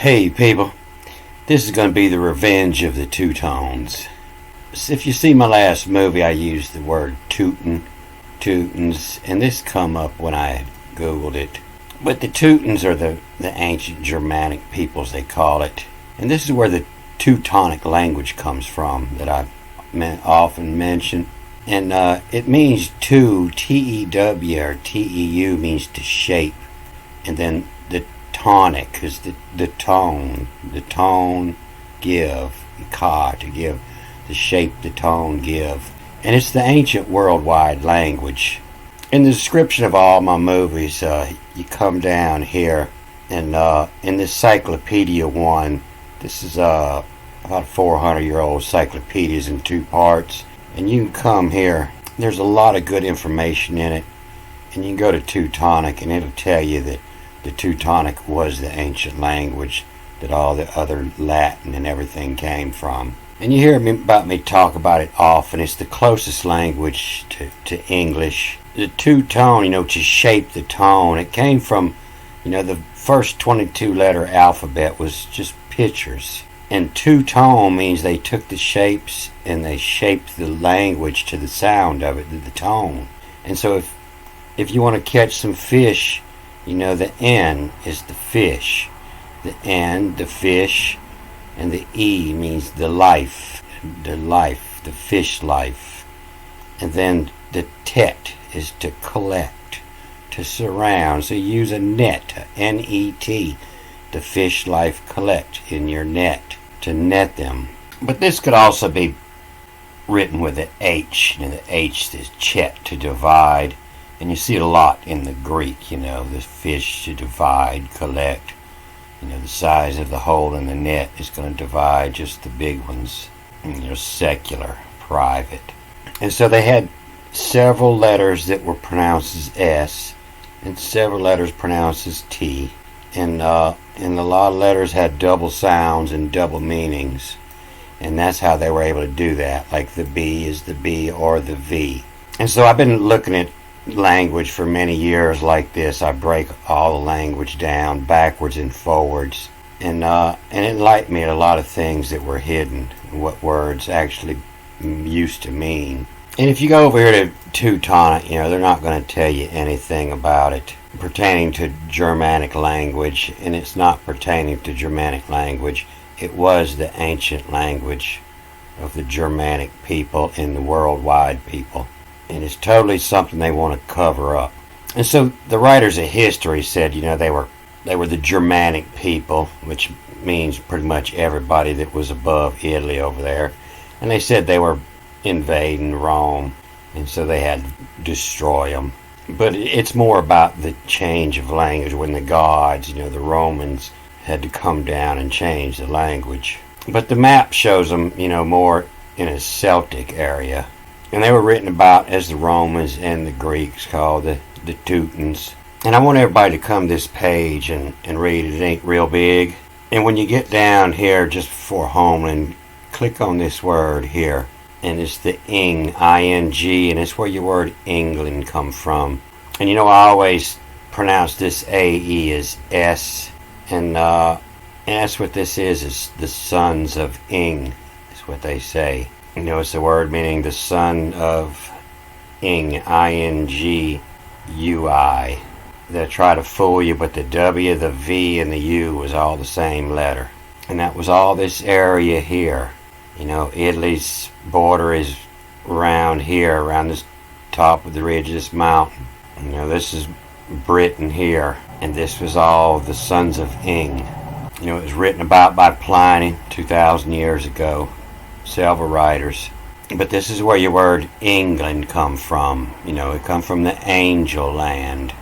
Hey people, this is going to be the revenge of the Teutons. If you see my last movie, I used the word Teutons, and this come up when I googled it. But the Teutons are the ancient Germanic peoples, they call it. And this is where the Teutonic language comes from that I often mention. And it means T-E-W, or T-E-U means to shape. And then the tonic is the tone give, to give, the shape, the tone give. And it's the ancient worldwide language. In the description of all my movies, you come down here, and in this Cyclopedia 1, this is about 400-year-old encyclopedias in two parts, and you can come here. There's a lot of good information in it, and you can go to Teutonic, and it'll tell you that the Teutonic was the ancient language that all the other Latin and everything came from. And you hear about me talk about it often. It's the closest language to English. The two-tone, to shape the tone, it came from, the first 22-letter alphabet was just pictures. And two-tone means they took the shapes and they shaped the language to the sound of it, to the tone. And so if you want to catch some fish, the N is the fish. The N, the fish, and the E means the life, the fish life. And then the tet is to collect, to surround. So you use a net, N-E-T, the fish life collect in your net, to net them. But this could also be written with an H, the H is chet, to divide. And you see it a lot in the Greek, the fish to divide, collect. The size of the hole in the net is going to divide just the big ones. Secular, private. And so they had several letters that were pronounced as S, and several letters pronounced as T. And a lot of letters had double sounds and double meanings. And that's how they were able to do that. Like the B is the B or the V. And so I've been looking at language for many years like this. I break all the language down backwards and forwards, and it enlightened me at a lot of things that were hidden, what words actually used to mean. And if you go over here to Teutonic, they're not going to tell you anything about it pertaining to Germanic language, and it's not pertaining to Germanic language. It was the ancient language of the Germanic people and the worldwide people. And it's totally something they want to cover up. And so the writers of history said, they were the Germanic people, which means pretty much everybody that was above Italy over there. And they said they were invading Rome, and so they had to destroy them. But it's more about the change of language when the gods, the Romans, had to come down and change the language. But the map shows them, more in a Celtic area. And they were written about as the Romans and the Greeks, called the Teutons. And I want everybody to come this page and read it. It ain't real big. And when you get down here just before Homeland, click on this word here. And it's the ing, I-N-G, and it's where your word England come from. And I always pronounce this A-E as S. And that's what this is the sons of Ing, is what they say. It's the word meaning the son of Ing, I-N-G-U-I. They'll try to fool you, but the W, the V, and the U was all the same letter. And that was all this area here. Italy's border is around here, around this top of the ridge of this mountain. This is Britain here, and this was all the sons of Ing. It was written about by Pliny 2,000 years ago. Several writers. But this is where your word England come from. It come from the angel land.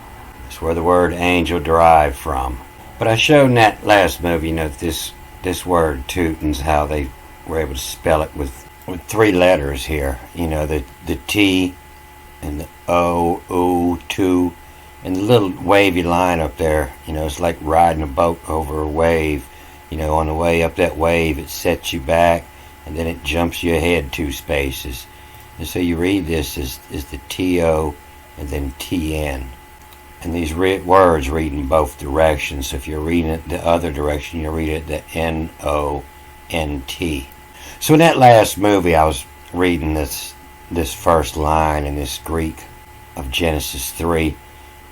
That's where the word angel derived from. But I showed in that last movie, this word Teutons, how they were able to spell it with three letters here. The T and the O, oo, two, and the little wavy line up there. It's like riding a boat over a wave. On the way up that wave, it sets you back, and then it jumps you ahead 2 spaces. And so you read this as the T-O and then T-N. And these words read in both directions. So if you're reading it the other direction, you read it the N-O-N-T. So in that last movie, I was reading this first line in this Greek of Genesis 3.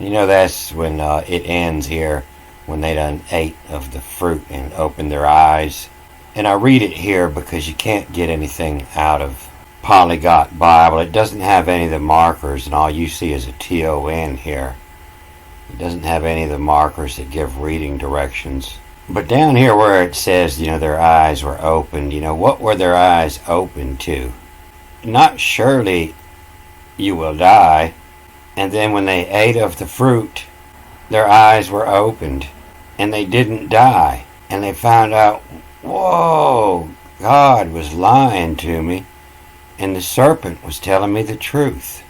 That's when it ends here, when they done ate of the fruit and opened their eyes. And I read it here because you can't get anything out of Polyglot Bible. It doesn't have any of the markers, and all you see is a T-O-N here. It doesn't have any of the markers that give reading directions. But down here where it says, their eyes were opened, what were their eyes opened to? Not surely you will die. And then when they ate of the fruit, their eyes were opened, and they didn't die. And they found out, whoa, God was lying to me, and the serpent was telling me the truth.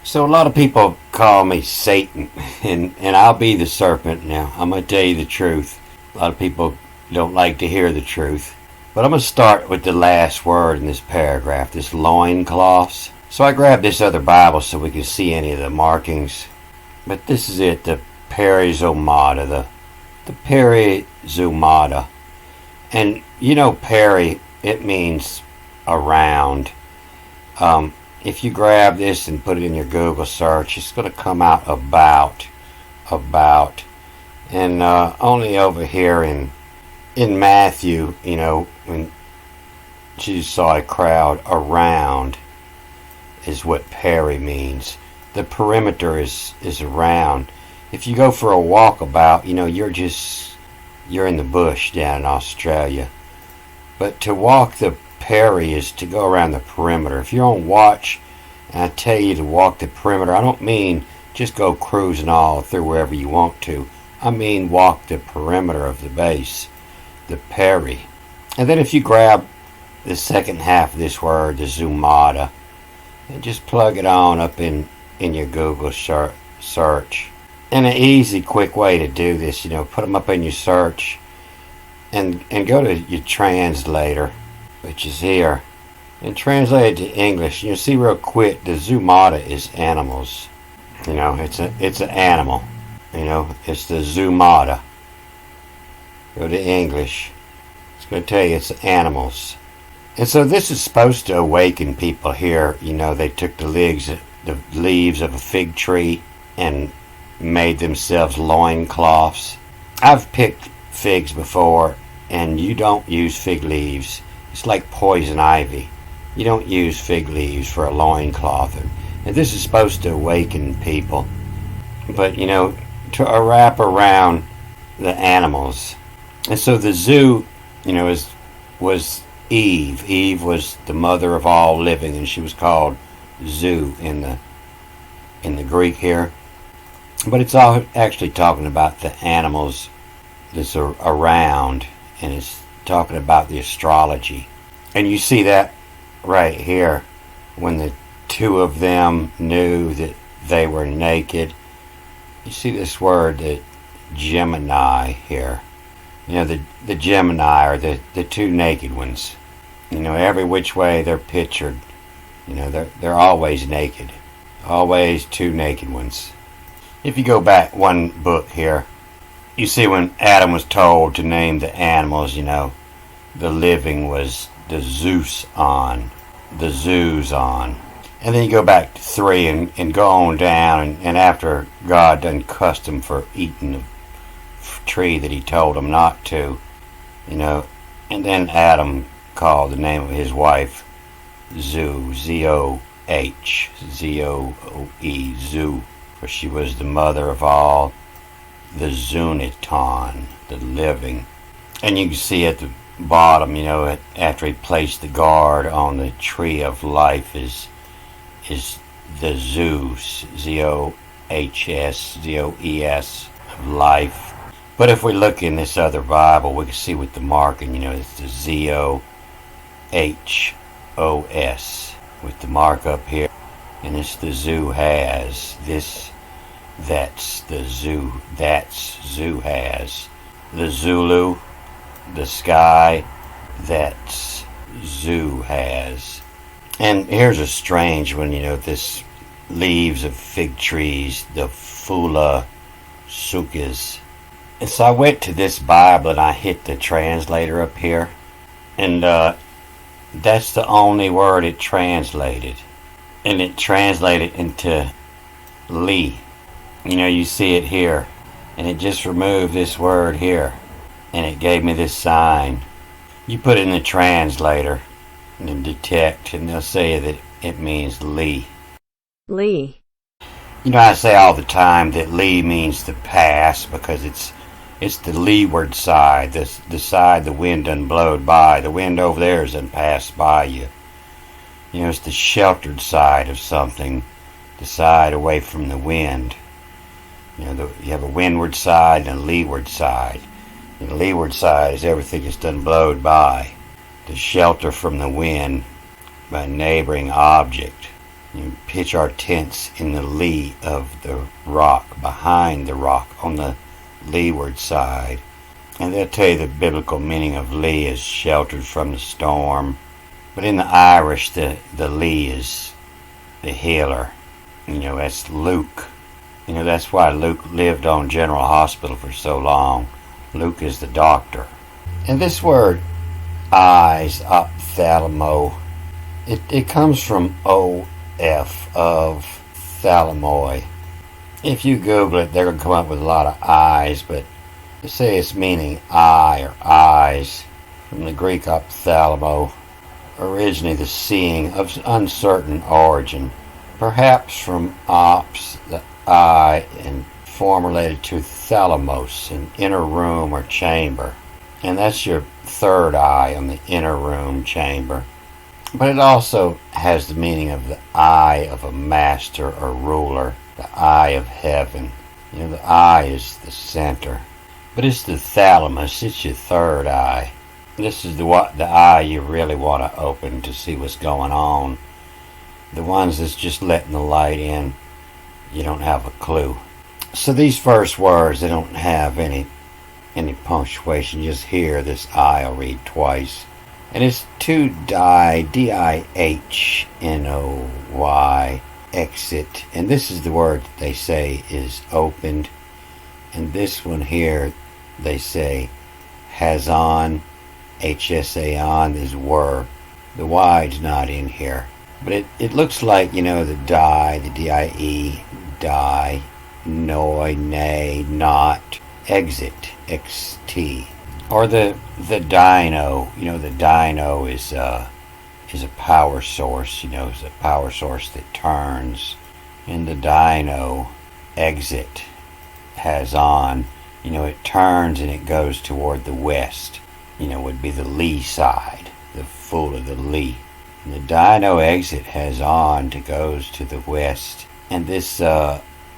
So a lot of people call me Satan, and I'll be the serpent now. I'm going to tell you the truth. A lot of people don't like to hear the truth. But I'm going to start with the last word in this paragraph, this loincloths. So I grabbed this other Bible so we could see any of the markings. But this is it, the perizomata, the perizomata. And peri, it means around. If you grab this and put it in your Google search, it's going to come out about. And only over here in Matthew, when Jesus saw a crowd around, is what peri means. The perimeter is around. If you go for a walkabout, you're in the bush down in Australia. But to walk the peri is to go around the perimeter. If you're on watch and I tell you to walk the perimeter, I don't mean just go cruising all through wherever you want to. I mean walk the perimeter of the base, the peri. And then if you grab the second half of this word, the zoomata, and just plug it on up in your Google search. And an easy, quick way to do this, put them up in your search and go to your translator, which is here, and translate it to English. You'll see real quick the zoomata is animals. It's an animal. It's the zoomata. Go to English. It's going to tell you it's animals. And so this is supposed to awaken people here. They took the leaves of a fig tree and made themselves loincloths. I've picked figs before, and you don't use fig leaves. It's like poison ivy. You don't use fig leaves for a loincloth. And this is supposed to awaken people. But, to wrap around the animals. And so the zoo, was Eve. Eve was the mother of all living, and she was called Zoo in the Greek here. But it's all actually talking about the animals that's around, and it's talking about the astrology. And you see that right here when the two of them knew that they were naked. You see this word, the Gemini here. The Gemini are the two naked ones. Every which way they're pictured. They're always naked. Always two naked ones. If you go back one book here, you see when Adam was told to name the animals, the living was the Zeus on, the zoos on. And then you go back to 3 and go on down, and after God done cussed them for eating the tree that he told them not to, and then Adam called the name of his wife Zoo, Z-O-H, Z-O-O-E, Zoo, for she was the mother of all the Zuniton, the living. And you can see at the bottom, after he placed the guard on the tree of life is the Zeus, Z-O-H-S, Z-O-E-S, of life. But if we look in this other Bible, we can see with the marking, it's the Z-O-H-O-S with the mark up here. And it's the zoo has. That's the zoo. That's zoo has. The Zulu, the sky, that's zoo has. And here's a strange one, this leaves of fig trees, the Fula Sukis. And so I went to this Bible and I hit the translator up here. And that's the only word it translated. And it translated into Lee. You know, you see it here. And it just removed this word here. And it gave me this sign. You put it in the translator and detect, and they'll say that it means Lee. Lee. You know, I say all the time that Lee means the pass because it's the leeward side, the side the wind done blowed by. The wind over there doesn't pass by you. You know, it's the sheltered side of something, the side away from the wind. You know, you have a windward side and a leeward side. And the leeward side is everything that's done blowed by, to shelter from the wind by a neighboring object. You pitch our tents in the lee of the rock, behind the rock, on the leeward side. And they'll tell you the biblical meaning of lee is sheltered from the storm. But in the Irish, the lee is the healer. You know, that's Luke. You know, that's why Luke lived on General Hospital for so long. Luke is the doctor. And this word, eyes, ophthalmo, it comes from O-F, of thalamoi. If you Google it, they're going to come up with a lot of eyes, but they say it's meaning eye or eyes, from the Greek ophthalmo, originally the seeing, of uncertain origin, perhaps from ops, the eye, and form related to thalamos, an inner room or chamber. And that's your third eye on the inner room chamber. But it also has the meaning of the eye of a master or ruler, the eye of heaven. You know, the eye is the center. But it's the thalamus, it's your third eye. This is the eye you really want to open to see what's going on. The ones that's just letting the light in, you don't have a clue. So these first words, they don't have any punctuation. You just hear this I. I'll read twice. And it's to die, D-I-H-N-O-Y, exit. And this is the word they say is opened. And this one here, they say has on, H-S-A-on is were. The Y's not in here. But it looks like, you know, the die, the D-I-E, die, noi, nay, not, exit, X-T. Or the dino, you know, the dino is a power source, you know, it's a power source that turns. And the dino, exit, has on, you know, it turns and it goes toward the west, you know, would be the lee side, the full of the lee. And the dino exit has on to goes to the west. And this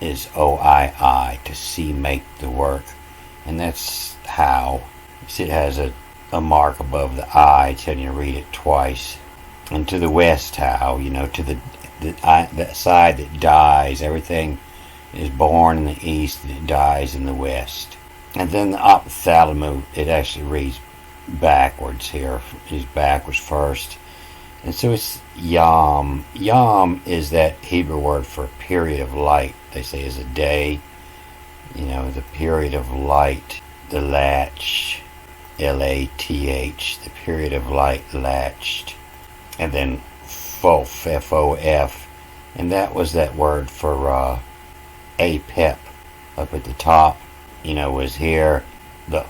is O-I-I, to see make the work. And that's how. See, it has a mark above the I telling you to read it twice. And to the west how, you know, to the side that dies. Everything is born in the east and it dies in the west. And then the ophthalmo, it actually reads backwards here. It's backwards first. And so it's yom. Yom is that Hebrew word for a period of light. They say is a day. You know, the period of light. The latch. L-A-T-H. The period of light latched. And then fof. F-O-F. And that was that word for apep. Up at the top. You know, was here. The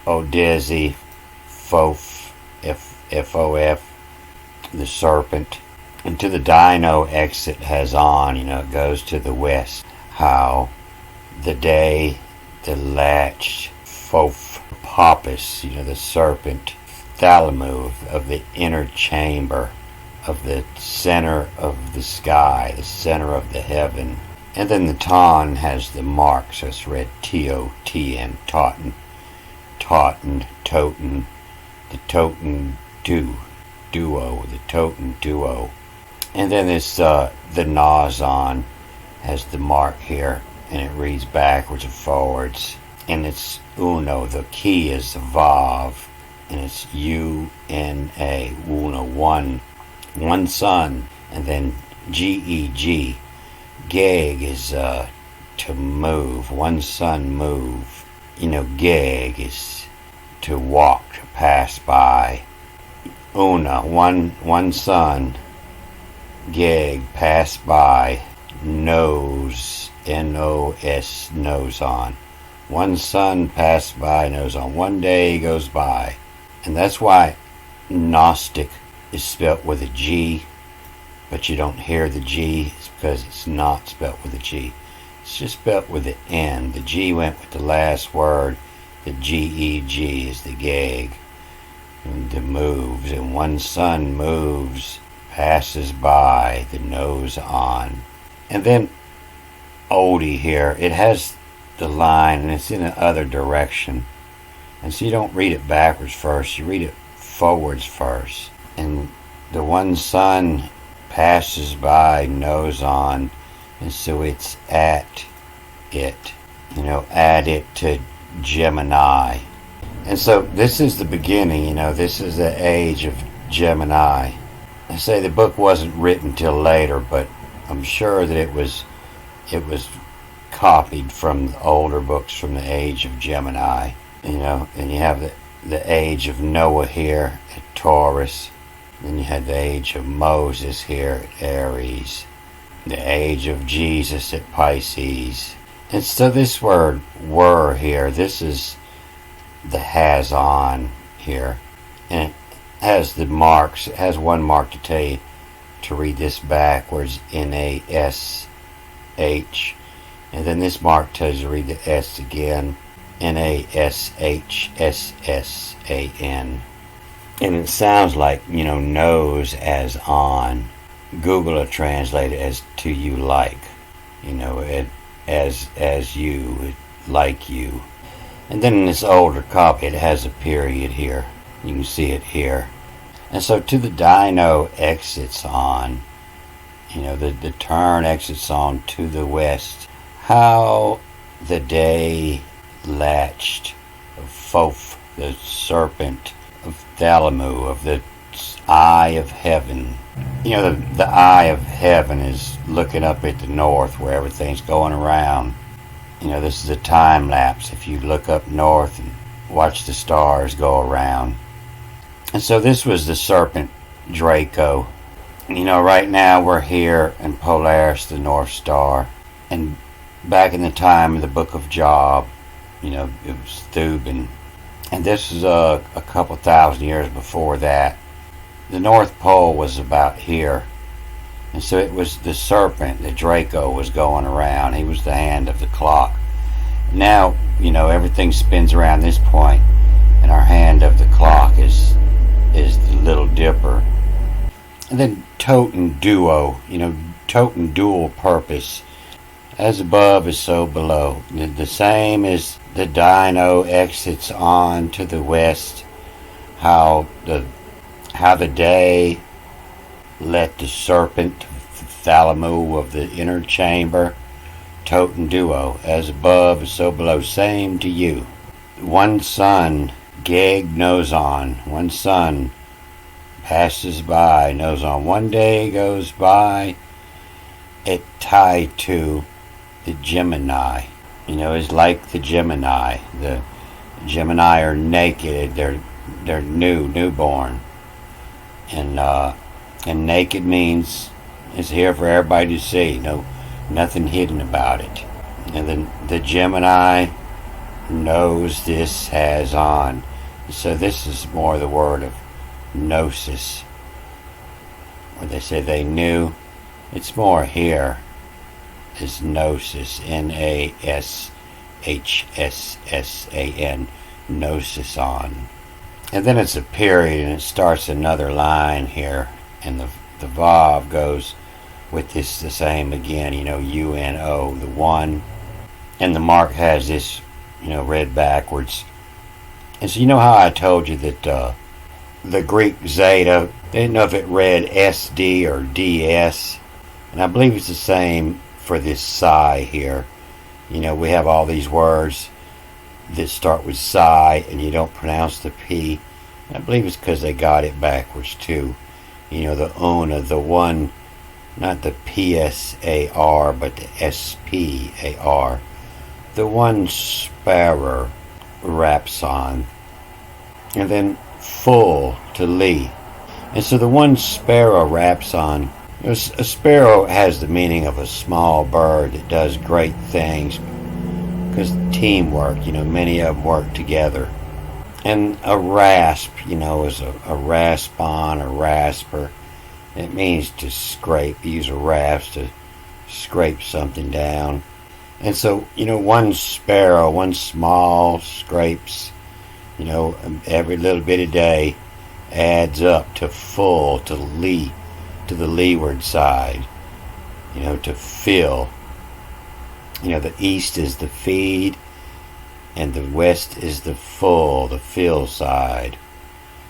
Odizzy. Fof. F-O-F. The serpent. And to the dino exit has on, you know, it goes to the west. How the day, the latch, fof, paupus, you know, the serpent, thalamu, of the inner chamber, of the center of the sky, the center of the heaven. And then the ton has the mark, so it's read T-O-T-N, Totten, Totten, Toten, the Toten duo, the Toten duo. And then this, the Nazon has the mark here, and it reads backwards and forwards. And it's Uno, the key is Vav, and it's U-N-A, Uno, one son. And then G-E-G. Geg is to move. One sun move. Geg is to walk, to pass by. Una, one sun. Geg, pass by. Nose, N-O-S, nose on. One sun passed by, nose on. One day goes by. And that's why Gnostic is spelt with a G, but you don't hear the G. It's because it's not spelt with a G. It's just spelt with an N. The G went with the last word. The G-E-G is the gag. And the moves. And one sun moves, passes by, the nose on. And then oldie here, it has the line and it's in the other direction. And so you don't read it backwards first, you read it forwards first. And the one sun passes by, nose on, and so it's at it. Add it to Gemini. And so this is the beginning, this is the age of Gemini. I say the book wasn't written till later, but I'm sure that it was copied from the older books from the age of Gemini. And you have the age of Noah here at Taurus. Then you had the age of Moses here at Aries. The age of Jesus at Pisces. And so this word were here, this is the has on here. And it has the marks. It has one mark to tell you to read this backwards, N-A-S-H. And then this mark tells you to read the S again, N-A-S-H-S-S-A-N. And it sounds like, nose as on. Google will translate it as to you like. As you, like you. And then in this older copy, it has a period here. You can see it here. And so to the dino exits on, the turn exits on to the west. How the day latched of Thoth, the serpent of Thalamu, of the eye of heaven. The eye of heaven is looking up at the north where everything's going around. This is a time lapse. If you look up north and watch the stars go around. And so this was the serpent Draco. Right now we're here in Polaris, the North Star. And back in the time of the Book of Job, it was Thuban. And this is a couple thousand years before that. The North Pole was about here. And so it was the serpent, the Draco, was going around. He was the hand of the clock. Now, everything spins around this point, and our hand of the clock is the Little Dipper. And then Teuton duo, Teuton dual purpose. As above is so below. The same as the dino exits on to the west. How the day let the serpent, the thalamu of the inner chamber. Teuton duo. As above is so below. Same to you. One sun, geg nose on. One sun passes by, nose on. One day goes by. It tied to the Gemini. Is like the Gemini. The Gemini are naked. They're newborn. And naked means it's here for everybody to see. Nothing hidden about it. And then the Gemini knows this has on. So this is more the word of gnosis, where they say they knew. It's more here is gnosis, N-A-S-H-S-S-A-N, gnosis on. And then it's a period, and it starts another line here, and the Vav goes with this the same again, U-N-O, the one, and the mark has this, read backwards. And so how I told you that the Greek Zeta, they didn't know if it read SD or DS, and I believe it's the same for this Psi here. We have all these words that start with Psi, and you don't pronounce the P. And I believe it's because they got it backwards too. The Una, the one not the PSAR, but the SPAR. The one sparrow raps on, and then full to lee. And so the one sparrow raps on. A sparrow has the meaning of a small bird that does great things because teamwork, many of them work together. And a rasp, is a raspon, a rasper. It means to scrape. You use a rasp to scrape something down. And so, one sparrow, one small scrapes, every little bit a day adds up to full, to the leeward side, to fill. The east is the feed, and the west is the fill side.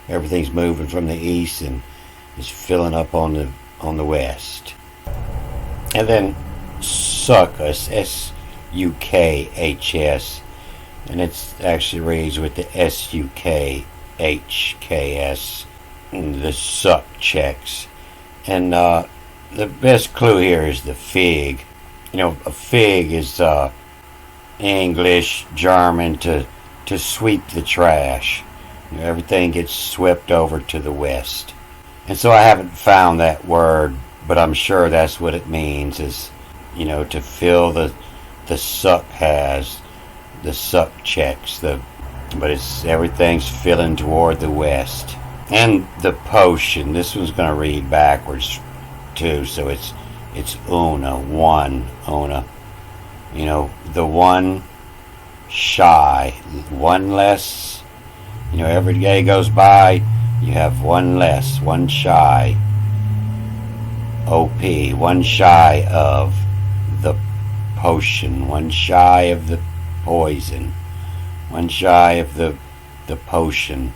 Everything's moving from the east and is filling up on the west. And then suckus, SUKHS, and it actually reads with the SUKHKS, the suck checks. And the best clue here is the fig. A fig is English, German to sweep the trash. Everything gets swept over to the west. And so I haven't found that word, but I'm sure that's what it means, is, to fill the suck has, the suck checks, but everything's filling toward the west. And the potion, this one's going to read backwards too, so it's una, one, una. The one shy, one less. Every day goes by, you have one less, one shy. OP, one shy of the potion, one shy of the poison, one shy of the potion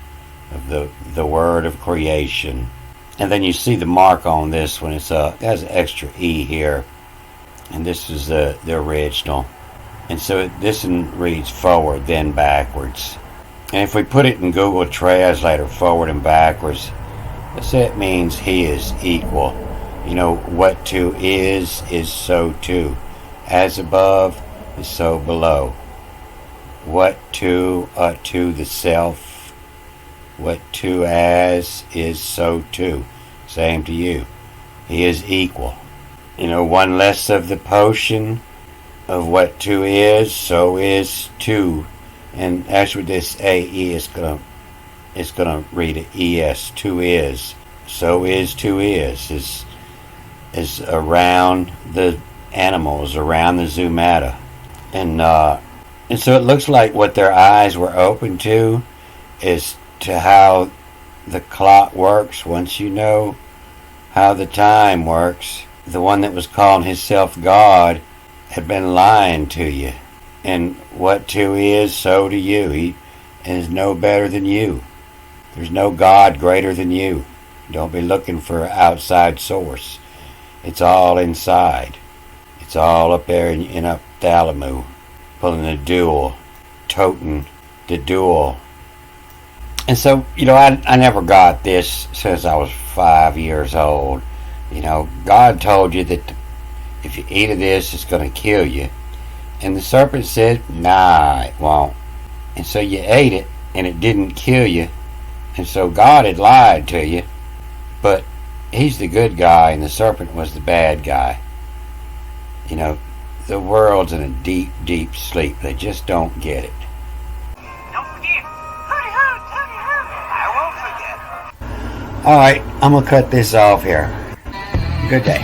of the word of creation. And then you see the mark on this one. It has an extra E here, and this is the original. And so this one reads forward, then backwards. And if we put it in Google Translator, forward and backwards, let's say it means he is equal. What two is so too. As above is so below. What to the self. What to as is so too. Same to you. He is equal. One less of the potion of what two is, so is two. And actually this AE is gonna read it ES. Two is. So is two is around the animals, around the zoomata. And so it looks like what their eyes were open to is to how the clock works. Once you know how the time works, the one that was calling himself God had been lying to you. And what to is, so to you. He is no better than you. There's no God greater than you. Don't be looking for an outside source. It's all inside. It's all up there in up Thalamu, pulling the dual, toting the dual. And so, I never got this since I was 5 years old. God told you that if you eat of this, it's going to kill you. And the serpent said, nah, it won't. And so you ate it, and it didn't kill you. And so God had lied to you. But he's the good guy, and the serpent was the bad guy. The world's in a deep, deep sleep. They just don't get it. Don't forget. Hooty hoot, hooty hoot. I won't forget. All right, I'm going to cut this off here. Good day.